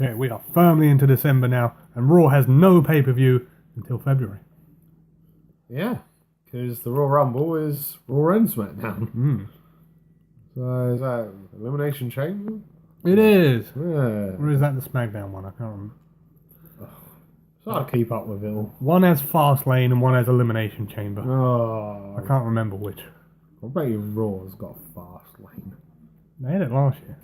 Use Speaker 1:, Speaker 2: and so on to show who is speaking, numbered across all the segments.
Speaker 1: Okay, we are firmly into December now, and Raw has no pay-per-view until February.
Speaker 2: Yeah, because the Royal Rumble is Raw and SmackDown. So is that Elimination Chamber?
Speaker 1: It is.
Speaker 2: Yeah.
Speaker 1: Or is that the SmackDown one? I can't remember.
Speaker 2: It's hard to keep up with it all.
Speaker 1: One has Fastlane and one has Elimination Chamber.
Speaker 2: Oh,
Speaker 1: I can't remember which.
Speaker 2: I bet you Raw's got fast lane.
Speaker 1: They had it last year.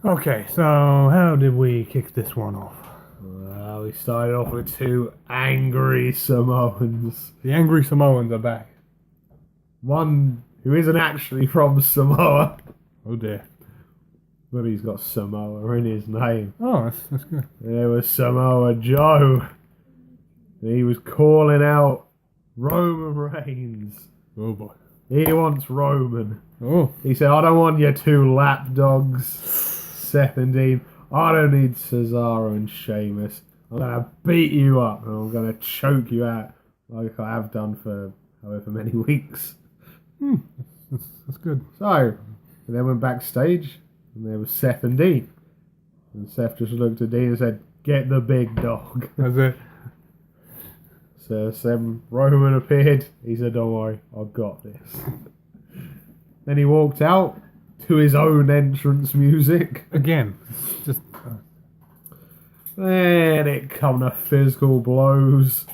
Speaker 1: Okay, so how did we kick this one off?
Speaker 2: Well, we started off with two angry Samoans.
Speaker 1: The Angry Samoans are back.
Speaker 2: One who isn't actually from Samoa,
Speaker 1: Oh dear.
Speaker 2: but he's got Samoa in his name.
Speaker 1: Oh, that's good.
Speaker 2: There was Samoa Joe. He was calling out Roman Reigns.
Speaker 1: Oh boy.
Speaker 2: He wants Roman.
Speaker 1: Oh.
Speaker 2: He said, I don't want your two lapdogs, Seth and Dean. I don't need Cesaro and Sheamus. I'm going to beat you up and I'm going to choke you out like I have done for however many weeks.
Speaker 1: That's good.
Speaker 2: So, they went backstage and there was Seth and Dean. And Seth just looked at Dean and said, get the big dog.
Speaker 1: That's it.
Speaker 2: So Roman appeared. He said, don't worry, I've got this. Then he walked out to his own entrance music.
Speaker 1: Again, just...
Speaker 2: Then it come to physical blows.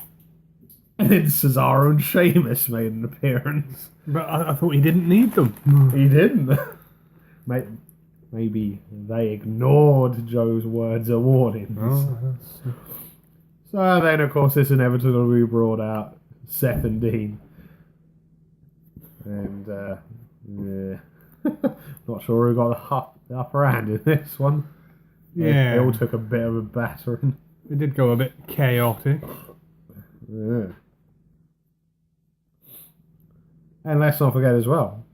Speaker 2: And then Cesaro and Sheamus made an appearance.
Speaker 1: But I thought he didn't need them.
Speaker 2: He didn't. Maybe they ignored Joe's words of warnings.
Speaker 1: Oh,
Speaker 2: So then, of course, this inevitably brought out Seth and Dean. And, yeah. Not sure who got the upper hand in this one.
Speaker 1: yeah.
Speaker 2: They all took a bit of a battering.
Speaker 1: It did go a bit chaotic.
Speaker 2: Yeah. And let's not forget as well,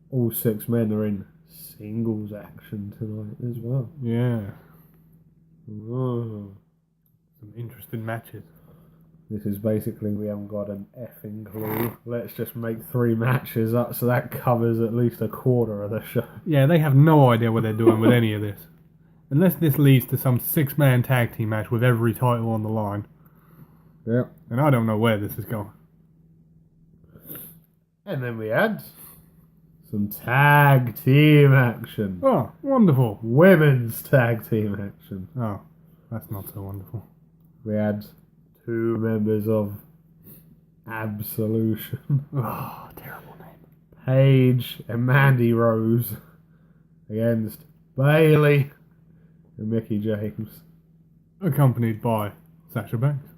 Speaker 2: all six men are in singles action tonight as well.
Speaker 1: Yeah.
Speaker 2: Oh.
Speaker 1: Some interesting matches.
Speaker 2: This is basically, we haven't got an effing clue. Let's just make 3 matches up so that covers at least a quarter of the show.
Speaker 1: Yeah, they have no idea what they're doing with any of this. Unless this leads to some 6-man tag team match with every title on the line.
Speaker 2: Yeah.
Speaker 1: And I don't know where this is going.
Speaker 2: And then we had some tag team action.
Speaker 1: Oh, wonderful.
Speaker 2: Women's tag team action.
Speaker 1: Oh, that's not so wonderful.
Speaker 2: We had 2 members of Absolution.
Speaker 1: Oh, terrible name.
Speaker 2: Paige and Mandy Rose against Bailey and Mickey James.
Speaker 1: Accompanied by Sasha Banks.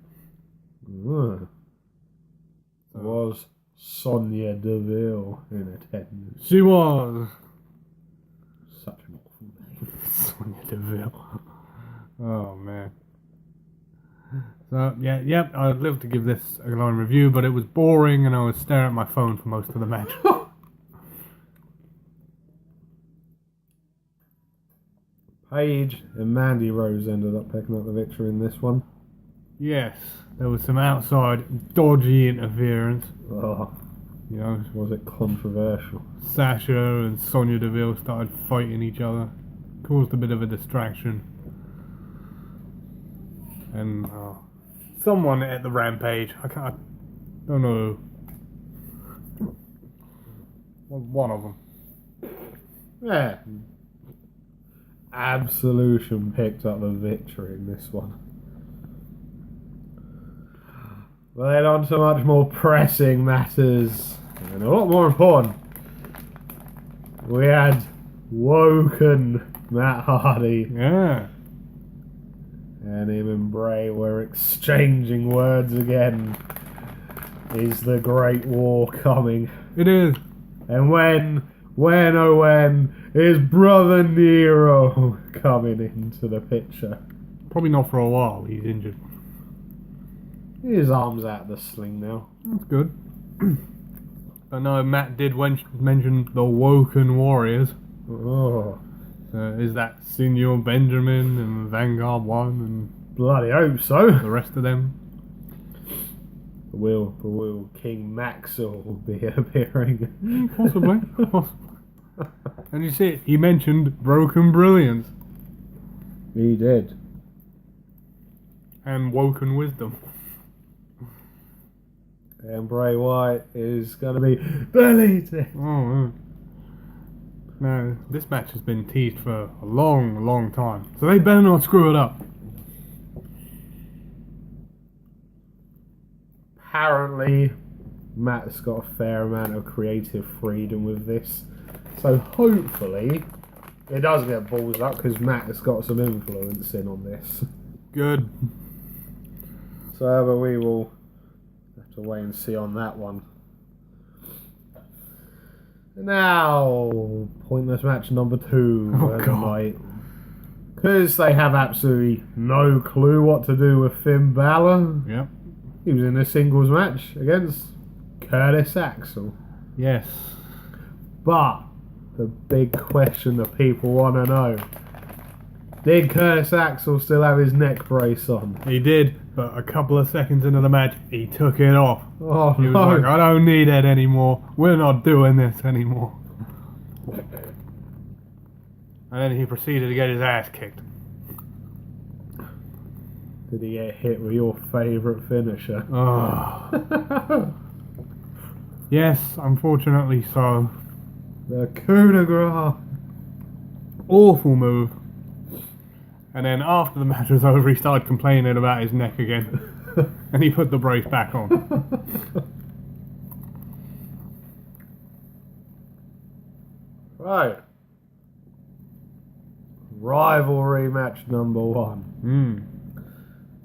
Speaker 2: Was Sonya Deville in attendance?
Speaker 1: She was
Speaker 2: Such an awful name.
Speaker 1: Sonya Deville. Oh, man. So, yeah, I'd love to give this a glowing review, but it was boring and I was staring at my phone for most of the match.
Speaker 2: Paige and Mandy Rose ended up picking up the victory in this one.
Speaker 1: Yes, there was some outside dodgy interference.
Speaker 2: Oh,
Speaker 1: You know,
Speaker 2: was it controversial?
Speaker 1: Sasha and Sonya Deville started fighting each other. Caused a bit of a distraction. And someone at the Rampage, I don't know. One of them.
Speaker 2: Yeah. Absolution picked up the victory in this one. Well, then on to much more pressing matters, and a lot more important. We had Woken Matt Hardy,
Speaker 1: Yeah.
Speaker 2: and him and Bray were exchanging words again. Is the Great War coming?
Speaker 1: It is.
Speaker 2: And when is Brother Nero coming into the picture?
Speaker 1: Probably not for a while, he's injured.
Speaker 2: His arm's out of the sling now.
Speaker 1: That's good. But no, Matt did mention the Woken Warriors.
Speaker 2: Oh,
Speaker 1: Is that Senior Benjamin and Vanguard 1 and
Speaker 2: bloody hope so.
Speaker 1: the rest of them?
Speaker 2: Will King Maxwell be appearing?
Speaker 1: Possibly. And you see, he mentioned Broken Brilliance.
Speaker 2: He did.
Speaker 1: And woken wisdom.
Speaker 2: And Bray Wyatt is going to be deleted.
Speaker 1: Oh, no, this match has been teased for a long, long time. So they better not screw it up.
Speaker 2: Apparently, Matt's got a fair amount of creative freedom with this. So hopefully, it does get balls up because Matt has got some influence in on this.
Speaker 1: Good.
Speaker 2: So but we will have to wait and see on that one. Now, pointless match number 2
Speaker 1: Oh,
Speaker 2: of the
Speaker 1: God.
Speaker 2: night. Because they have absolutely no clue what to do with Finn Balor.
Speaker 1: Yep.
Speaker 2: He was in a singles match against Curtis Axel.
Speaker 1: Yes.
Speaker 2: But the big question that people want to know: did Curtis Axel still have his neck brace on?
Speaker 1: He did, but a couple of seconds into the match, he took it off.
Speaker 2: Oh
Speaker 1: He was
Speaker 2: no!
Speaker 1: like, I don't need it anymore. We're not doing this anymore. And then he proceeded to get his ass kicked.
Speaker 2: Did he get hit with your favourite finisher?
Speaker 1: Oh. Yes, unfortunately so.
Speaker 2: The coup de grace.
Speaker 1: Awful move. And then after the match was over, he started complaining about his neck again. And he put the brace back on.
Speaker 2: Right. Rivalry match number 1.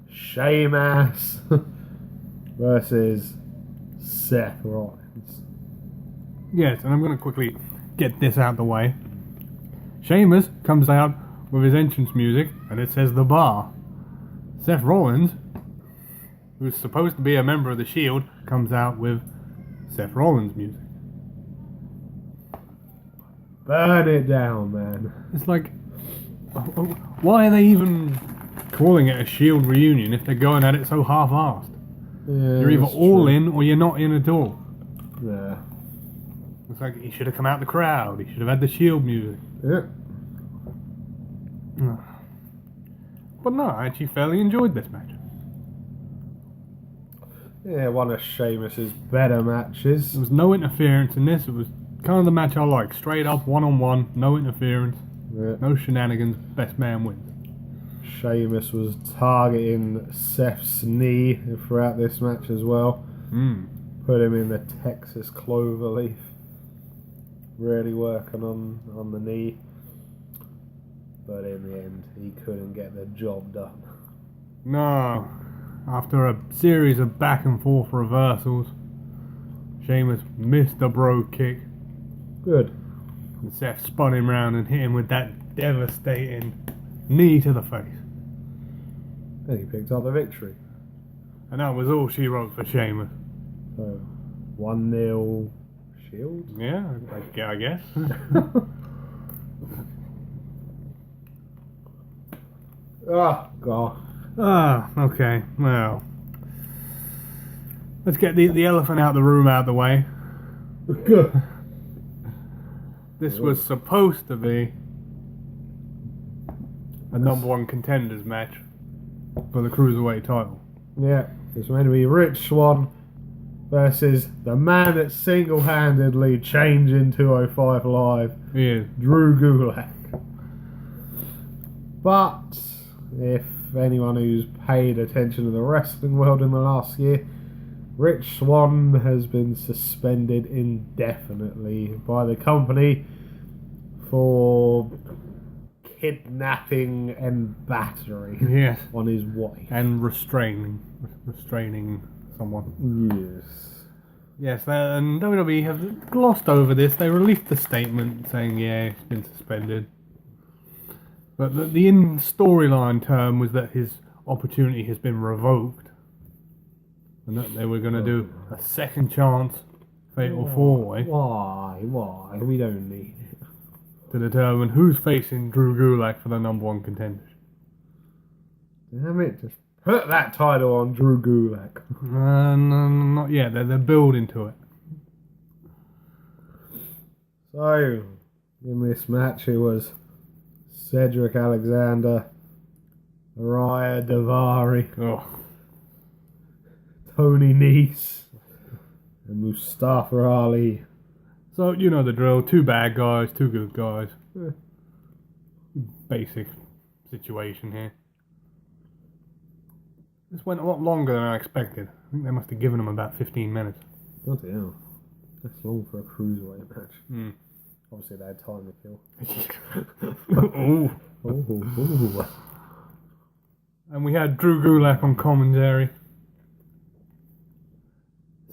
Speaker 2: Sheamus versus Seth Rollins.
Speaker 1: Yes, and I'm going to quickly get this out the way. Sheamus comes out with his entrance music, and it says The Bar. Seth Rollins, who's supposed to be a member of the Shield, comes out with Seth Rollins music.
Speaker 2: Burn it down, man.
Speaker 1: It's like, why are they even calling it a Shield reunion if they're going at it so half-assed?
Speaker 2: Yeah,
Speaker 1: You're either
Speaker 2: that's
Speaker 1: all
Speaker 2: true.
Speaker 1: in or you're not in at all.
Speaker 2: Yeah.
Speaker 1: It's like he should have come out the crowd. He should have had the Shield music.
Speaker 2: Yeah.
Speaker 1: But no, I actually fairly enjoyed this match.
Speaker 2: Yeah, one of Sheamus's better matches.
Speaker 1: There was no interference in this. It was kind of the match I like. Straight up, one-on-one, no interference,
Speaker 2: Yeah.
Speaker 1: no shenanigans, best man wins.
Speaker 2: Sheamus was targeting Seth's knee throughout this match as well. Put him in the Texas Cloverleaf. Really working on the knee. But in the end, he couldn't get the job done.
Speaker 1: No. After a series of back and forth reversals, Sheamus missed the bro kick.
Speaker 2: Good.
Speaker 1: And Seth spun him round and hit him with that devastating knee to the face.
Speaker 2: And he picked up the victory.
Speaker 1: And that was all she wrote for Sheamus.
Speaker 2: So, 1-0 Shield?
Speaker 1: Yeah, I guess.
Speaker 2: Oh, God.
Speaker 1: Okay, well. Let's get the elephant out of the room out of the way. This was supposed to be a number 1 contenders match for the cruiserweight title.
Speaker 2: Yeah, it's meant to be Rich Swann versus the man that single-handedly changed in 205 Live,
Speaker 1: He is.
Speaker 2: Drew Gulak. But if anyone who's paid attention to the wrestling world in the last year, Rich Swann has been suspended indefinitely by the company for kidnapping and battery
Speaker 1: Yes.
Speaker 2: on his wife.
Speaker 1: And restraining someone.
Speaker 2: Yes.
Speaker 1: Yes, and WWE have glossed over this. They released a statement saying, yeah, he's been suspended. But the in-storyline term was that his opportunity has been revoked. And that they were going to do a second chance fatal four-way
Speaker 2: Why? We don't need it.
Speaker 1: to determine who's facing Drew Gulak for the number 1 contenders.
Speaker 2: Damn it, just put that title on Drew Gulak.
Speaker 1: No, not yet. They're building to it.
Speaker 2: So, in this match, it was Cedric Alexander Raya Davari,
Speaker 1: Oh,
Speaker 2: Tony Nese, and Mustafa Ali.
Speaker 1: so you know the drill. 2 bad guys, 2 good guys.
Speaker 2: Eh.
Speaker 1: Basic situation here. This went a lot longer than I expected. I think they must have given him about 15 minutes.
Speaker 2: Bloody hell. That's long for a cruiserweight match.
Speaker 1: Mm.
Speaker 2: Obviously, they had time to kill.
Speaker 1: Ooh.
Speaker 2: Ooh.
Speaker 1: And we had Drew Gulak on commentary,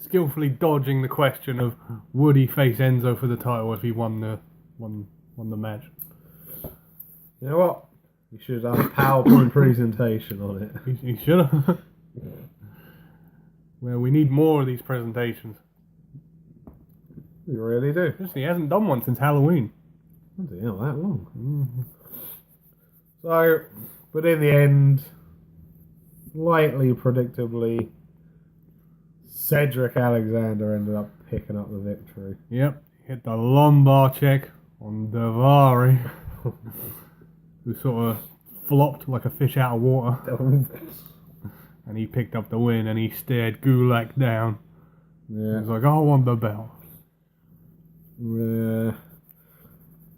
Speaker 1: skillfully dodging the question of would he face Enzo for the title if he won the match.
Speaker 2: You know what? You should have done a PowerPoint presentation on it.
Speaker 1: He should have. Well, we need more of these presentations.
Speaker 2: You really do.
Speaker 1: He hasn't done one since Halloween.
Speaker 2: Bloody hell, that long. So, but in the end, slightly predictably, Cedric Alexander ended up picking up the victory.
Speaker 1: Yep, hit the lumbar check on Davari, who sort of flopped like a fish out of water. And he picked up the win, and he stared Gulak down.
Speaker 2: Yeah.
Speaker 1: He's like, I want the belt.
Speaker 2: Yeah.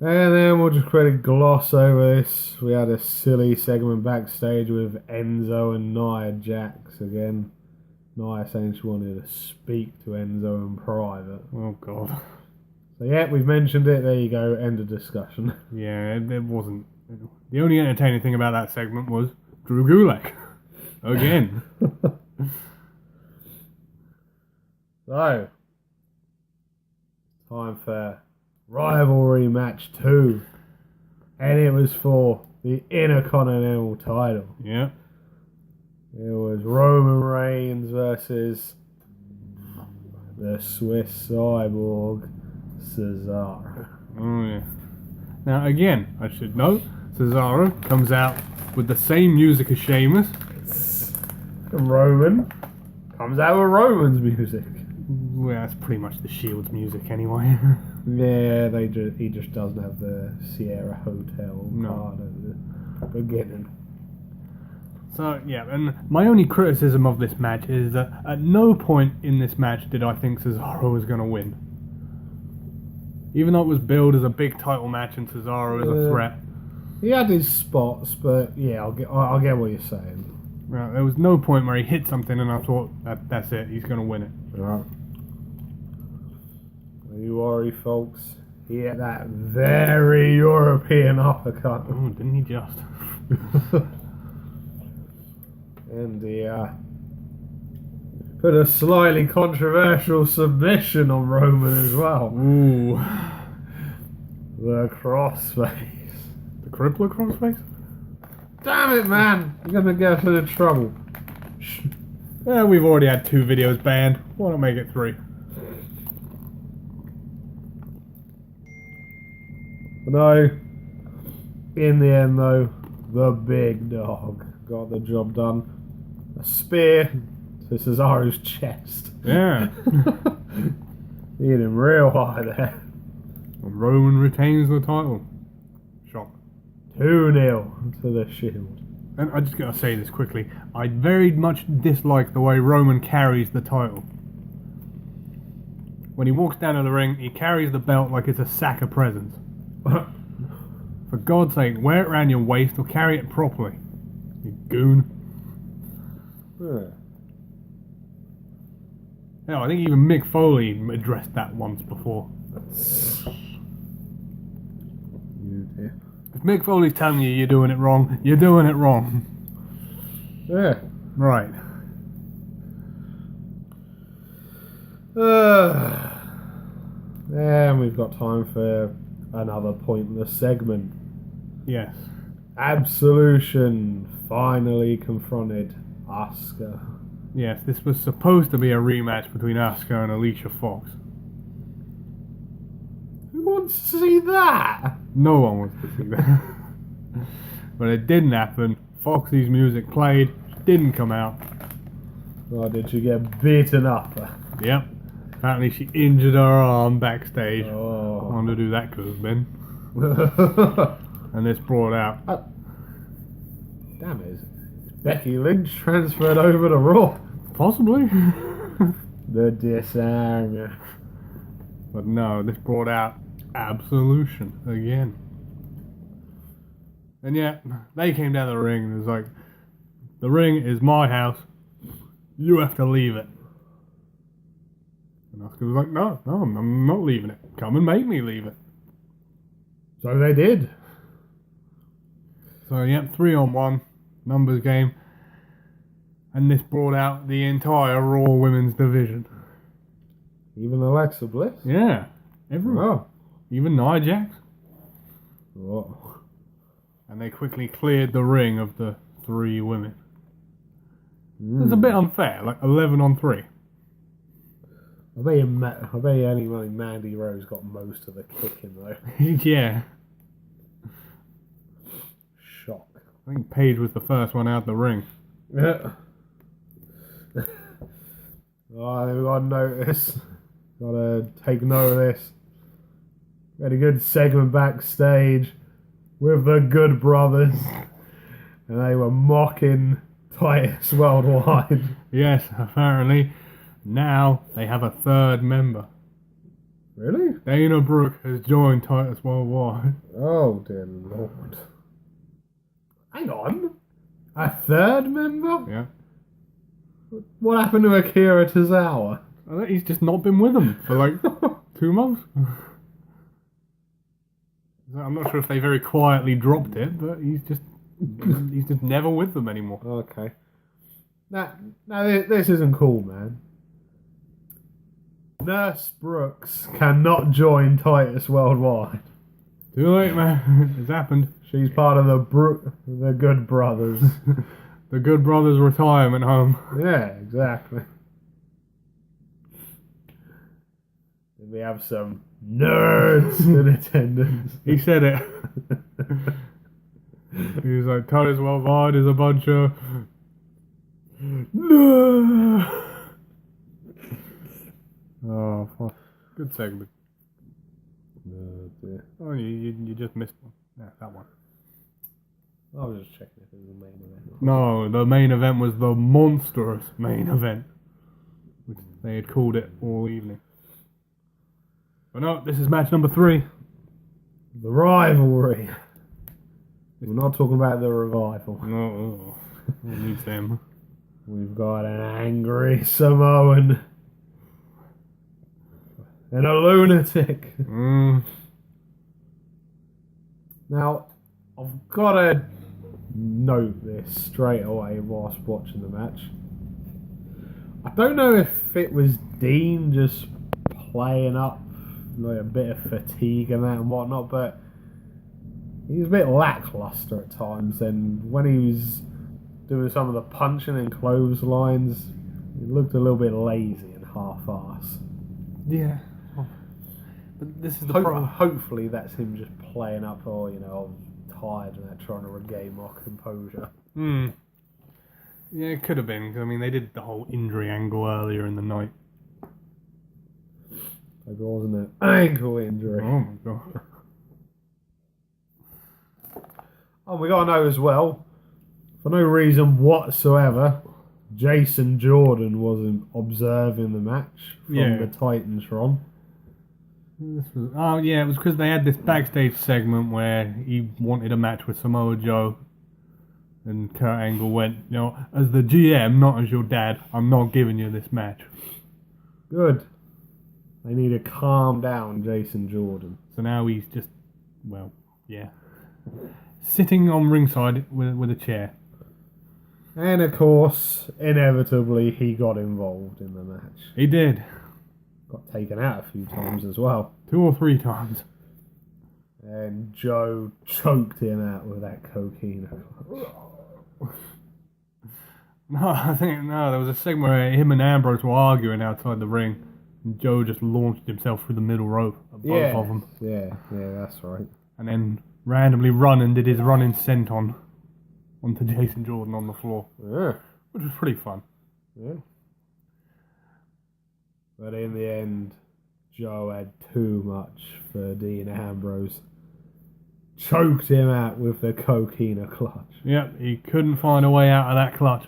Speaker 2: And then we'll just quickly gloss over this. We had a silly segment backstage with Enzo and Nia Jax again. Nia saying she wanted to speak to Enzo in private.
Speaker 1: Oh, God.
Speaker 2: So yeah, we've mentioned it. There you go. End of discussion.
Speaker 1: Yeah, it wasn't. The only entertaining thing about that segment was Drew Gulak. Again.
Speaker 2: So, time for Rivalry Match 2. And it was for the Intercontinental title.
Speaker 1: Yeah.
Speaker 2: It was Roman Reigns versus the Swiss Cyborg, Cesaro.
Speaker 1: Oh, yeah. Now, again, I should note, Cesaro comes out with the same music as Sheamus.
Speaker 2: And Roman comes out with Roman's music.
Speaker 1: Well, that's pretty much the Shield's music anyway.
Speaker 2: Yeah, he just doesn't have the Sierra Hotel card at the beginning.
Speaker 1: So, yeah, and my only criticism of this match is that at no point in this match did I think Cesaro was going to win. Even though it was billed as a big title match and Cesaro as a threat.
Speaker 2: He had his spots, but yeah, I'll get what you're saying.
Speaker 1: Well, there was no point where he hit something and I thought, that's it, he's going to win it.
Speaker 2: Right. Don't you worry, folks. He hit that very European uppercut.
Speaker 1: Oh, didn't he just?
Speaker 2: And he put a slightly controversial submission on Roman as well.
Speaker 1: Ooh.
Speaker 2: The crossface.
Speaker 1: The crippler crossface?
Speaker 2: Damn it, man! You're gonna get us into trouble.
Speaker 1: Yeah, we've already had 2 videos banned. Why not make it 3?
Speaker 2: But no, in the end though, the big dog got the job done. A spear to Cesaro's chest.
Speaker 1: Yeah.
Speaker 2: He hit him real high there.
Speaker 1: And Roman retains the title. Shock.
Speaker 2: 2-0 to the Shield.
Speaker 1: And I just gotta say this quickly. I very much dislike the way Roman carries the title. When he walks down to the ring, he carries the belt like it's a sack of presents. For God's sake, wear it around your waist or carry it properly. You goon.
Speaker 2: Yeah.
Speaker 1: Hell, I think even Mick Foley addressed that once before.
Speaker 2: You dear.
Speaker 1: If Mick Foley's telling you you're doing it wrong, you're doing it wrong.
Speaker 2: Yeah.
Speaker 1: Right.
Speaker 2: And we've got time for another pointless segment.
Speaker 1: Yes.
Speaker 2: Absolution finally confronted Asuka.
Speaker 1: Yes, this was supposed to be a rematch between Asuka and Alicia Fox.
Speaker 2: Who wants to see that?
Speaker 1: No one wants to see that. But it didn't happen. Foxy's music played, didn't come out.
Speaker 2: Oh, did she get beaten up?
Speaker 1: Yep. Apparently she injured her arm backstage.
Speaker 2: Oh.
Speaker 1: I wonder who that could have been. And this brought out.
Speaker 2: Damn it. Becky Lynch transferred over to Raw.
Speaker 1: Possibly.
Speaker 2: The dishonor.
Speaker 1: But no, this brought out absolution again. And yet, they came down the ring and it was like, the ring is my house. You have to leave it. And Asuka was like, no, I'm not leaving it. Come and make me leave it.
Speaker 2: So they did.
Speaker 1: So, 3-on-1, numbers game. And this brought out the entire Raw Women's division.
Speaker 2: Even Alexa Bliss?
Speaker 1: Yeah, everyone.
Speaker 2: Oh.
Speaker 1: Even Nia Jax.
Speaker 2: Oh.
Speaker 1: And they quickly cleared the ring of the 3 women. It's a bit unfair, like 11-on-3.
Speaker 2: I bet you anybody Mandy Rose got most of the kicking though.
Speaker 1: Yeah.
Speaker 2: Shock.
Speaker 1: I think Paige was the first one out the ring.
Speaker 2: Yeah. Oh, we got to notice. Got to take note of this. We had a good segment backstage with the Good Brothers, and they were mocking Titus Worldwide.
Speaker 1: Yes, apparently. Now they have a 3rd member.
Speaker 2: Really?
Speaker 1: Dana Brooke has joined Titus Worldwide.
Speaker 2: Oh, dear Lord. Hang on. A 3rd member?
Speaker 1: Yeah.
Speaker 2: What happened to Akira Tozawa?
Speaker 1: I think he's just not been with them for like 2 months. I'm not sure if they very quietly dropped it, but he's just never with them anymore.
Speaker 2: Okay. Now this isn't cool, man. Nurse Brooks cannot join Titus Worldwide.
Speaker 1: Too late, man. It's happened.
Speaker 2: She's part of the Good Brothers.
Speaker 1: The Good Brothers retirement home.
Speaker 2: Yeah, exactly. And we have some nerds in attendance.
Speaker 1: He said it. He was like, Titus Worldwide is a bunch of... No. Oh, fuck. Good segment.
Speaker 2: Oh, dear.
Speaker 1: Oh, you just missed one. Yeah, that one.
Speaker 2: I was just checking if it was a main event.
Speaker 1: No, the main event was the monstrous main event, which they had called it all evening. But no, this is match number 3.
Speaker 2: The rivalry. We're not talking about the revival.
Speaker 1: No, who needs them?
Speaker 2: We've got an angry Samoan and a lunatic. Now, I've got to note this straight away whilst watching the match. I don't know if it was Dean just playing up like a bit of fatigue and that and whatnot, but he was a bit lackluster at times, and when he was doing some of the punching and clotheslines, he looked a little bit lazy and half-assed.
Speaker 1: Yeah. But this is the problem.
Speaker 2: Hopefully that's him just playing up, I'm tired and they're trying to regain my composure.
Speaker 1: Yeah, it could have been. 'Cause, I mean, they did the whole injury angle earlier in the night.
Speaker 2: Maybe it wasn't an ankle injury.
Speaker 1: Oh my god.
Speaker 2: Oh, we got to know as well, for no reason whatsoever, Jason Jordan wasn't observing the match from the Titantron.
Speaker 1: It was because they had this backstage segment where he wanted a match with Samoa Joe, and Kurt Angle went, as the GM, not as your dad, I'm not giving you this match.
Speaker 2: Good. They need to calm down Jason Jordan.
Speaker 1: So now he's just, sitting on ringside with a chair.
Speaker 2: And of course, inevitably, he got involved in the match.
Speaker 1: He did.
Speaker 2: Got taken out a few times as well.
Speaker 1: 2 or 3 times.
Speaker 2: And Joe choked him out with that cocaine.
Speaker 1: There was a segment where him and Ambrose were arguing outside the ring, and Joe just launched himself through the middle rope at both of them.
Speaker 2: Yeah, that's right.
Speaker 1: And then randomly did his running senton onto Jason Jordan on the floor.
Speaker 2: Yeah.
Speaker 1: Which was pretty fun.
Speaker 2: Yeah. But in the end, Joe had too much for Dean Ambrose. choked him out with the coquina clutch.
Speaker 1: Yep, he couldn't find a way out of that clutch.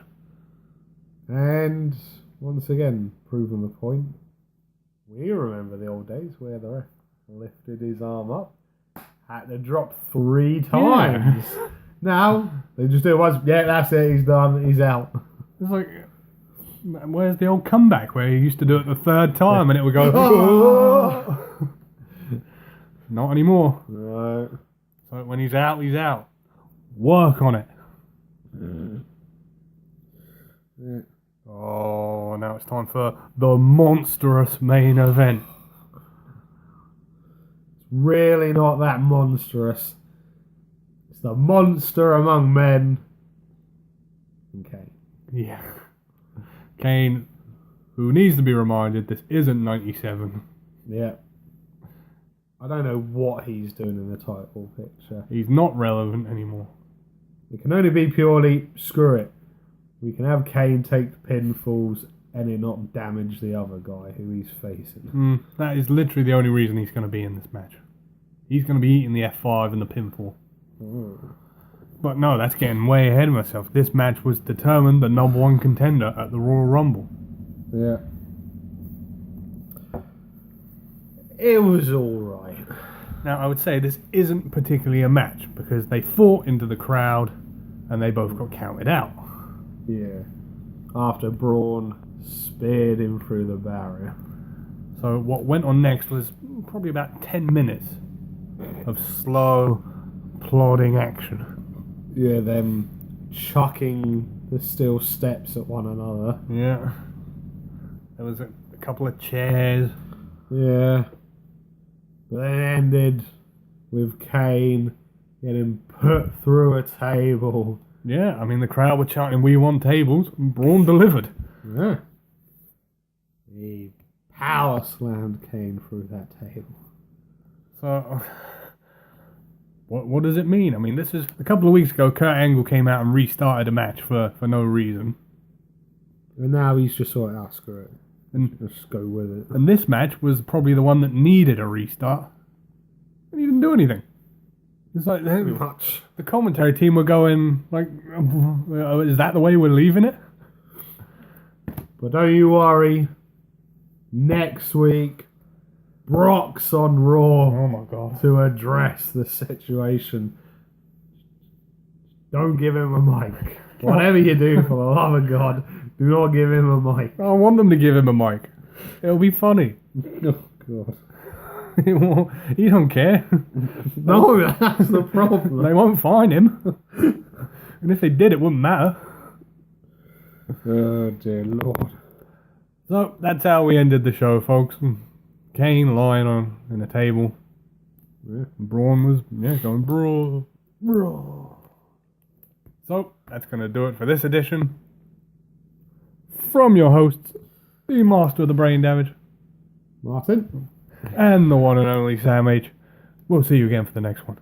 Speaker 2: And once again, proving the point, we remember the old days where the ref lifted his arm up, had to drop 3 times.
Speaker 1: Yeah.
Speaker 2: Now, they just do it once. Yeah, that's it, he's done, he's out.
Speaker 1: It's like, where's the old comeback where he used to do it the 3rd time and it would go, not anymore.
Speaker 2: Right.
Speaker 1: So when he's out, he's out. Work on it.
Speaker 2: Yeah.
Speaker 1: Oh, now it's time for the monstrous main event.
Speaker 2: It's really not that monstrous. It's the monster among men. Okay.
Speaker 1: Yeah. Kane, who needs to be reminded this isn't 97.
Speaker 2: Yeah. I don't know what he's doing in the title picture.
Speaker 1: He's not relevant anymore.
Speaker 2: It can only be purely, screw it. We can have Kane take the pinfalls and it not damage the other guy who he's facing.
Speaker 1: That is literally the only reason he's going to be in this match. He's going to be eating the F5 and the pinfall. But no, that's getting way ahead of myself. This match was determined the number 1 contender at the Royal Rumble.
Speaker 2: Yeah. It was alright.
Speaker 1: Now, I would say this isn't particularly a match because they fought into the crowd and they both got counted out.
Speaker 2: Yeah. After Braun speared him through the barrier.
Speaker 1: So what went on next was probably about 10 minutes of slow, plodding action.
Speaker 2: Yeah, them chucking the steel steps at one another.
Speaker 1: Yeah. There was a couple of chairs.
Speaker 2: Yeah. But then it ended with Kane getting put through a table.
Speaker 1: Yeah, I mean, the crowd were chanting, "We want tables," and Braun delivered.
Speaker 2: Yeah. He power slammed Kane through that table.
Speaker 1: So, what does it mean? I mean, this is a couple of weeks ago, Kurt Angle came out and restarted a match for no reason.
Speaker 2: And now he's just sort of, screw it.
Speaker 1: And,
Speaker 2: Just go with it.
Speaker 1: and this match was probably the one that needed a restart. And he didn't do anything. It's like
Speaker 2: Pretty much.
Speaker 1: the commentary team were going, like, is that the way we're leaving it?
Speaker 2: But don't you worry. Next week, Brock's on Raw
Speaker 1: Oh my god.
Speaker 2: to address the situation. Don't give him a mic. Whatever you do, for the love of God, do not give him a mic.
Speaker 1: I want them to give him a mic. It'll be funny.
Speaker 2: Oh, God.
Speaker 1: He don't care.
Speaker 2: No, that's the problem.
Speaker 1: They won't find him. And if they did, it wouldn't matter.
Speaker 2: Oh, dear Lord.
Speaker 1: So, that's how we ended the show, folks. Kane lying on a table.
Speaker 2: Yeah.
Speaker 1: Braun was, going brawl. Brawl. So, that's going to do it for this edition. From your hosts, the Master of the Brain Damage,
Speaker 2: Martin?
Speaker 1: and the one and only Sam H. We'll see you again for the next one.